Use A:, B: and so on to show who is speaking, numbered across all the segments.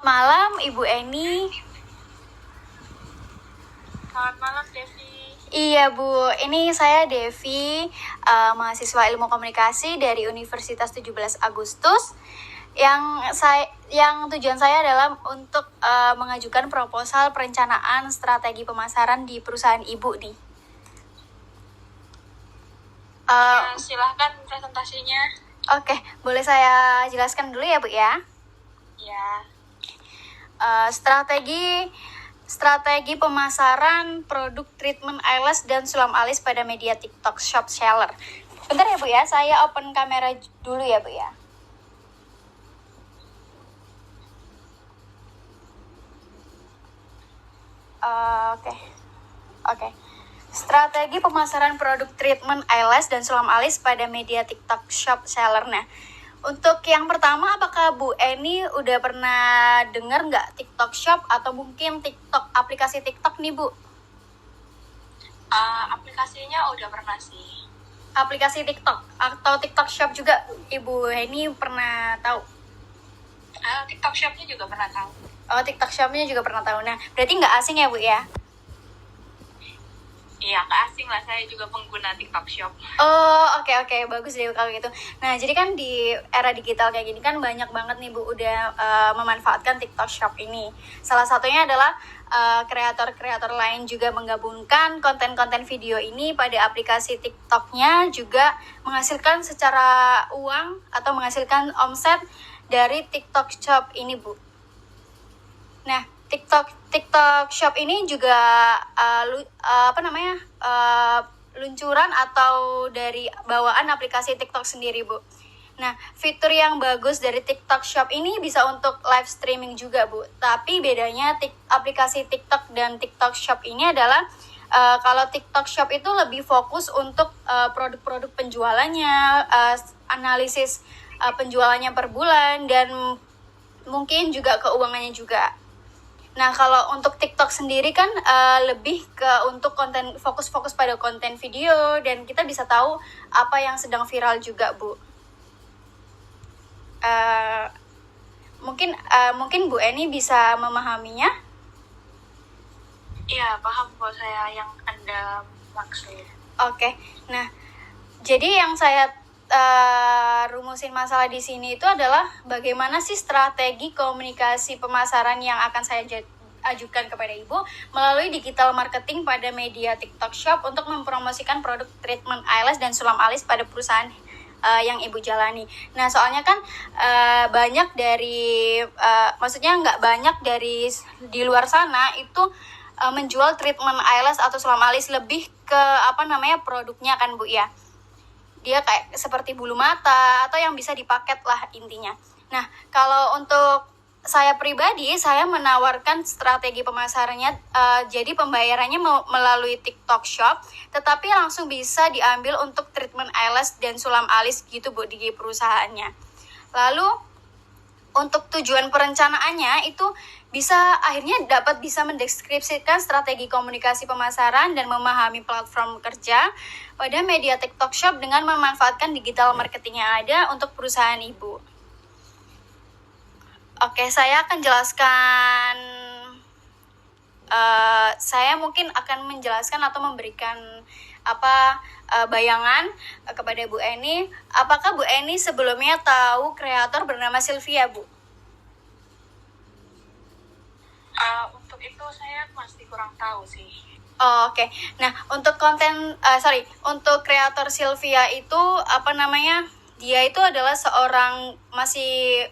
A: malam, Ibu Eni.
B: Selamat malam, Devi.
A: Iya, Bu. Ini saya Devi, mahasiswa Ilmu Komunikasi dari Universitas 17 Agustus. Yang tujuan saya adalah untuk mengajukan proposal perencanaan strategi pemasaran di perusahaan Ibu nih.
B: Silahkan presentasinya.
A: Oke, boleh saya jelaskan dulu ya, Bu ya?
B: Ya.
A: Strategi pemasaran produk treatment eyelash dan sulam alis pada media TikTok Shop Seller. Bentar ya Bu ya, saya open kamera dulu ya Bu ya. Oke. Strategi pemasaran produk treatment eyelash dan sulam alis pada media TikTok Shop Seller. Nah, untuk yang pertama, apakah Bu Eni udah pernah dengar nggak TikTok Shop atau mungkin aplikasi TikTok nih Bu?
B: Aplikasinya udah pernah sih.
A: Aplikasi TikTok atau TikTok Shop juga Ibu Eni pernah tahu?
B: TikTok Shop-nya juga pernah tahu.
A: Oh, TikTok Shop-nya juga pernah tahu. Nah, berarti nggak asing ya Bu ya?
B: Iya, nggak asing lah, saya juga pengguna TikTok Shop.
A: Oh, oke, bagus deh kalau gitu. Nah, jadi kan di era digital kayak gini kan banyak banget nih Bu udah memanfaatkan TikTok Shop ini. Salah satunya adalah kreator-kreator lain juga menggabungkan konten-konten video ini pada aplikasi TikTok-nya, juga menghasilkan secara uang atau menghasilkan omset dari TikTok Shop ini Bu. Nah, TikTok Shop ini juga luncuran atau dari bawaan aplikasi TikTok sendiri Bu. Nah, fitur yang bagus dari TikTok Shop ini bisa untuk live streaming juga Bu. Tapi bedanya aplikasi TikTok dan TikTok Shop ini adalah kalau TikTok Shop itu lebih fokus untuk produk-produk penjualannya, analisis penjualannya per bulan, dan mungkin juga keuangannya juga. Nah, kalau untuk TikTok sendiri kan lebih ke untuk konten, fokus pada konten video, dan kita bisa tahu apa yang sedang viral juga, Bu. Mungkin Bu Eni bisa memahaminya?
B: Iya, paham kok saya yang Anda maksud.
A: Oke. Nah, jadi yang saya rumusin masalah di sini itu adalah bagaimana sih strategi komunikasi pemasaran yang akan saya ajukan kepada Ibu melalui digital marketing pada media TikTok Shop untuk mempromosikan produk treatment eyelash dan sulam alis pada perusahaan yang Ibu jalani. Nah, soalnya kan banyak dari nggak banyak dari di luar sana itu menjual treatment eyelash atau sulam alis, lebih ke produknya kan Bu ya. Dia kayak seperti bulu mata atau yang bisa dipaket lah intinya. Nah, kalau untuk saya pribadi, saya menawarkan strategi pemasarannya, jadi pembayarannya melalui TikTok Shop, tetapi langsung bisa diambil untuk treatment eyelash dan sulam alis gitu Bu di perusahaannya. Lalu untuk tujuan perencanaannya itu akhirnya dapat bisa mendeskripsikan strategi komunikasi pemasaran dan memahami platform kerja pada media TikTok Shop dengan memanfaatkan digital marketing yang ada untuk perusahaan Ibu. Oke, saya akan jelaskan. Saya mungkin akan menjelaskan atau memberikan bayangan kepada Bu Eni. Apakah Bu Eni sebelumnya tahu kreator bernama Sylvia, Bu?
B: Untuk itu saya masih kurang tahu sih.
A: Oke. Nah, untuk untuk kreator Sylvia itu dia itu adalah seorang masih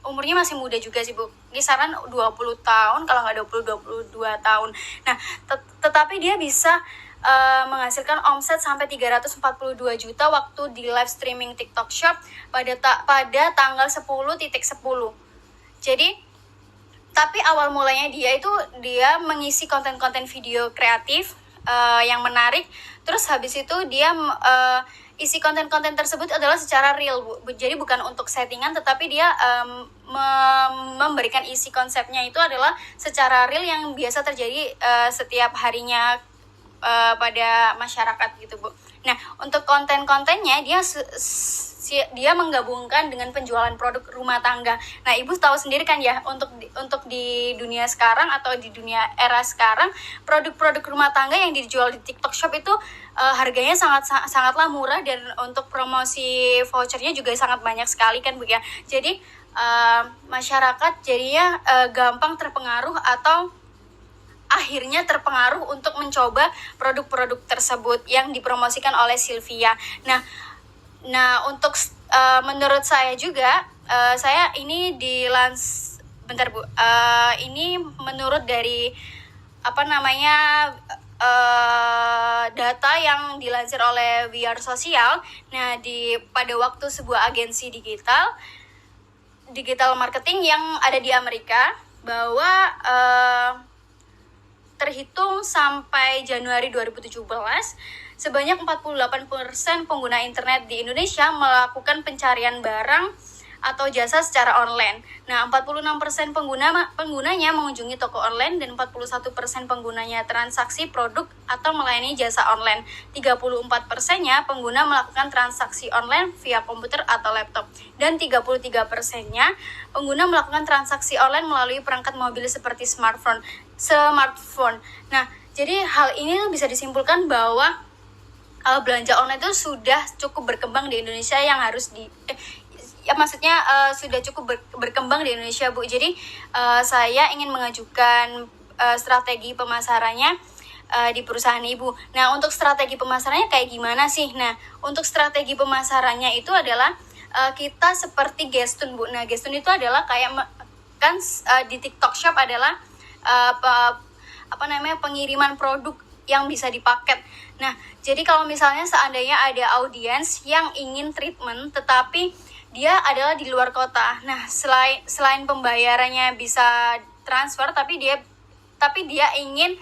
A: umurnya masih muda juga sih Bu. Kisaran 20 tahun, kalau nggak 22 tahun. Nah, tetapi dia bisa menghasilkan omset sampai 342 juta waktu di live streaming TikTok Shop pada tanggal 10.10. Jadi, tapi awal mulanya dia mengisi konten-konten video kreatif yang menarik. Terus habis itu dia isi konten-konten tersebut adalah secara real Bu. Jadi bukan untuk settingan, tetapi dia memberikan isi konsepnya itu adalah secara real yang biasa terjadi setiap harinya pada masyarakat gitu Bu. Nah untuk konten-kontennya dia menggabungkan dengan penjualan produk rumah tangga. Nah Ibu tahu sendiri kan ya, untuk di dunia sekarang atau di dunia era sekarang, produk-produk rumah tangga yang dijual di TikTok Shop itu harganya sangatlah murah, dan untuk promosi vouchernya juga sangat banyak sekali kan Bu ya. Jadi masyarakat jadinya gampang terpengaruh atau akhirnya terpengaruh untuk mencoba produk-produk tersebut yang dipromosikan oleh Sylvia. Nah untuk menurut saya juga, saya ini bentar Bu, ini menurut dari data yang dilansir oleh We Are Social. Nah pada waktu sebuah agensi digital marketing yang ada di Amerika, bahwa terhitung sampai Januari 2017, sebanyak 48% pengguna internet di Indonesia melakukan pencarian barang atau jasa secara online. Nah, 46% penggunanya mengunjungi toko online, dan 41% penggunanya transaksi produk atau melayani jasa online. 34%-nya pengguna melakukan transaksi online via komputer atau laptop, dan 33%-nya pengguna melakukan transaksi online melalui perangkat mobil seperti smartphone. Nah, jadi hal ini bisa disimpulkan bahwa belanja online itu sudah cukup berkembang di Indonesia, sudah cukup berkembang di Indonesia Bu. Jadi saya ingin mengajukan strategi pemasarannya di perusahaan Ibu. Nah untuk strategi pemasarannya kayak gimana sih? Nah untuk strategi pemasarannya itu adalah kita seperti Gestun Bu. Nah Gestun itu adalah kayak di TikTok Shop adalah pengiriman produk yang bisa dipaket. Nah jadi kalau misalnya seandainya ada audiens yang ingin treatment tetapi dia adalah di luar kota. Nah, selain pembayarannya bisa transfer, tapi dia ingin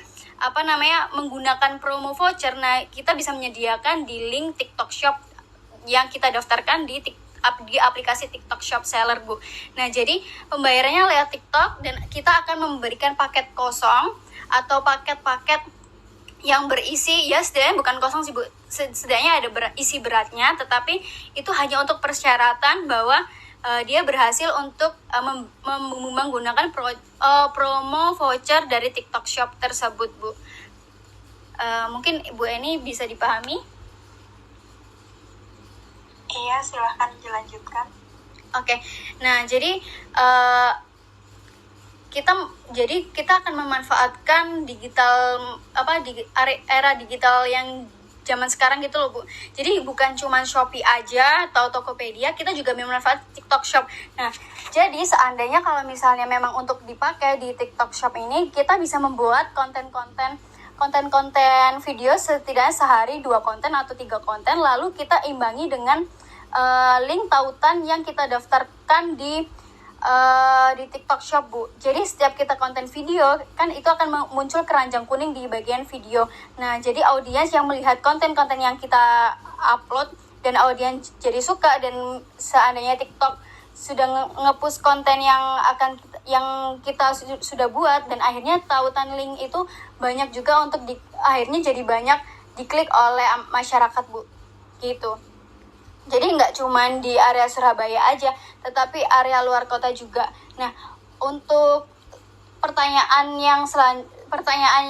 A: menggunakan promo voucher. Nah, kita bisa menyediakan di link TikTok Shop yang kita daftarkan di aplikasi TikTok Shop Seller Bu. Nah, jadi pembayarannya lewat TikTok, dan kita akan memberikan paket kosong atau paket-paket yang berisi, ya setidaknya bukan kosong sih Bu, setidaknya ada isi beratnya, tetapi itu hanya untuk persyaratan bahwa dia berhasil untuk menggunakan promo voucher dari TikTok Shop tersebut Bu. Mungkin Bu Eni bisa dipahami?
B: Iya, silahkan dilanjutkan.
A: Oke. Nah jadi kita akan memanfaatkan era digital yang zaman sekarang gitu loh Bu. Jadi bukan cuma Shopee aja atau Tokopedia, kita juga memanfaatkan TikTok Shop. Nah, jadi seandainya kalau misalnya memang untuk dipakai di TikTok Shop ini, kita bisa membuat konten-konten video setidaknya sehari 2 konten atau 3 konten, lalu kita imbangi dengan link tautan yang kita daftarkan di TikTok Shop Bu. Jadi setiap kita konten video kan itu akan muncul keranjang kuning di bagian video. Nah jadi audiens yang melihat konten-konten yang kita upload dan audiens jadi suka, dan seandainya TikTok sudah nge-push konten yang kita sudah buat, dan akhirnya tautan link itu banyak juga akhirnya jadi banyak diklik oleh masyarakat Bu gitu. Jadi nggak cuma di area Surabaya aja, tetapi area luar kota juga. Nah, untuk pertanyaan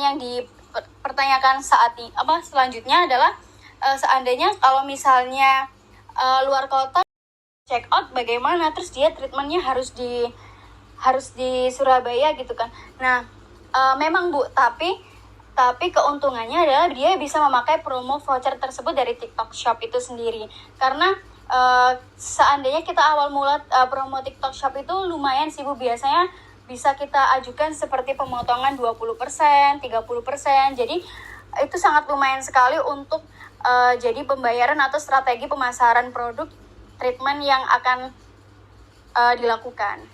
A: yang dipertanyakan selanjutnya adalah seandainya kalau misalnya luar kota check out bagaimana, terus dia treatmentnya harus di Surabaya gitu kan. Nah, memang Bu, tapi keuntungannya adalah dia bisa memakai promo voucher tersebut dari TikTok Shop itu sendiri. Karena seandainya kita awal mula promo TikTok Shop itu lumayan sih Bu, biasanya bisa kita ajukan seperti pemotongan 20%, 30%. Jadi itu sangat lumayan sekali untuk jadi pembayaran atau strategi pemasaran produk treatment yang akan dilakukan.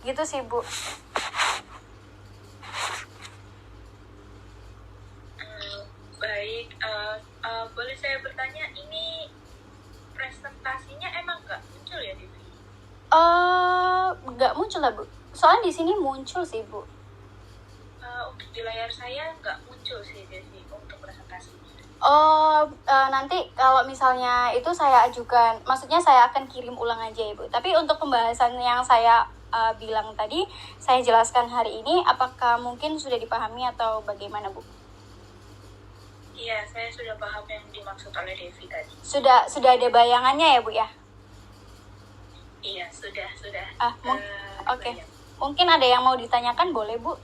A: Gitu sih Bu.
B: Baik, boleh saya bertanya, ini presentasinya emang nggak muncul ya di sini?
A: Nggak muncul lah Bu. Soalnya di sini muncul sih Bu.
B: Di layar saya nggak muncul sih Desi untuk presentasi. presentasinya?
A: Nanti kalau misalnya itu saya ajukan, maksudnya saya akan kirim ulang aja ya Bu. Tapi untuk pembahasan yang saya bilang tadi, saya jelaskan hari ini, apakah mungkin sudah dipahami atau bagaimana Bu?
B: Iya, saya sudah paham yang dimaksud oleh Devi tadi.
A: Sudah ada bayangannya ya Bu ya?
B: Iya, sudah.
A: Oke. Mungkin ada yang mau ditanyakan, boleh Bu?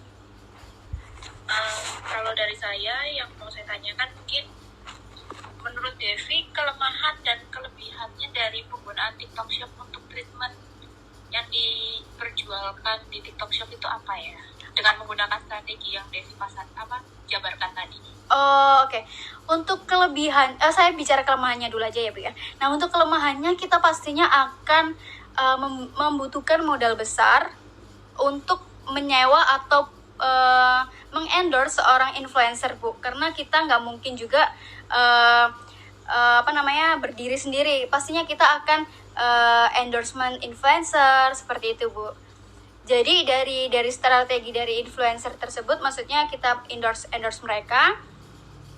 B: Kalau dari saya, yang mau saya tanyakan mungkin menurut Devi, kelemahan dan kelebihannya dari penggunaan TikTok Shop untuk treatment yang diperjualkan di TikTok Shop itu apa ya? Dengan menggunakan strategi yang Devi jabarkan tadi.
A: Oke. Untuk kelebihan, saya bicara kelemahannya dulu aja ya Bu ya. Nah, untuk kelemahannya kita pastinya akan membutuhkan modal besar untuk menyewa atau mengendorse seorang influencer Bu, karena kita nggak mungkin juga berdiri sendiri. Pastinya kita akan endorsement influencer seperti itu Bu. Jadi dari strategi dari influencer tersebut, maksudnya kita endorse mereka,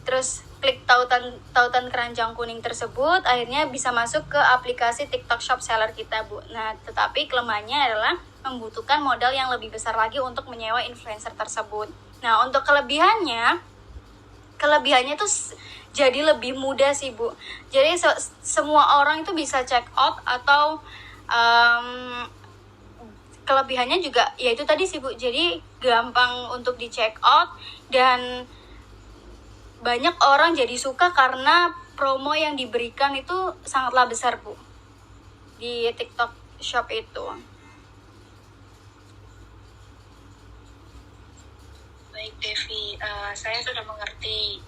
A: terus klik tautan keranjang kuning tersebut, akhirnya bisa masuk ke aplikasi TikTok Shop seller kita Bu. Nah, tetapi kelemahannya adalah membutuhkan modal yang lebih besar lagi untuk menyewa influencer tersebut. Nah, untuk kelebihannya tuh jadi lebih mudah sih Bu. Jadi semua orang itu bisa check out, atau kelebihannya juga yaitu tadi sih Bu. Jadi gampang untuk di check out, dan banyak orang jadi suka karena promo yang diberikan itu sangatlah besar Bu di TikTok Shop itu.
B: Baik Devi, saya sudah mengerti.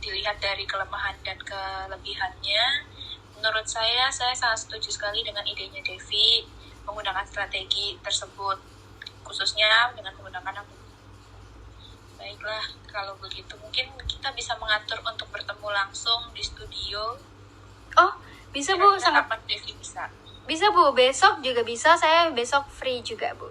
B: Dilihat dari kelemahan dan kelebihannya, menurut saya sangat setuju sekali dengan idenya Devi menggunakan strategi tersebut, khususnya dengan menggunakan aku. Baiklah, kalau begitu mungkin kita bisa mengatur untuk bertemu langsung di studio.
A: Oh, bisa Bu, sangat
B: kapan Devi bisa?
A: Bisa Bu, besok juga bisa, saya besok free juga Bu.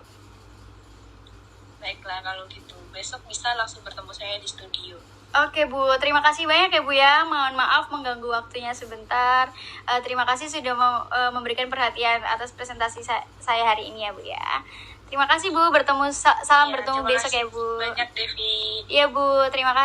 B: Baiklah, kalau gitu besok bisa langsung bertemu saya di studio.
A: Oke Bu, terima kasih banyak ya Bu ya. Mohon maaf mengganggu waktunya sebentar. Terima kasih sudah memberikan perhatian atas presentasi saya hari ini ya Bu ya. Terima kasih Bu, salam bertemu besok ya Bu.
B: Banyak Devi.
A: Iya Bu, terima kasih.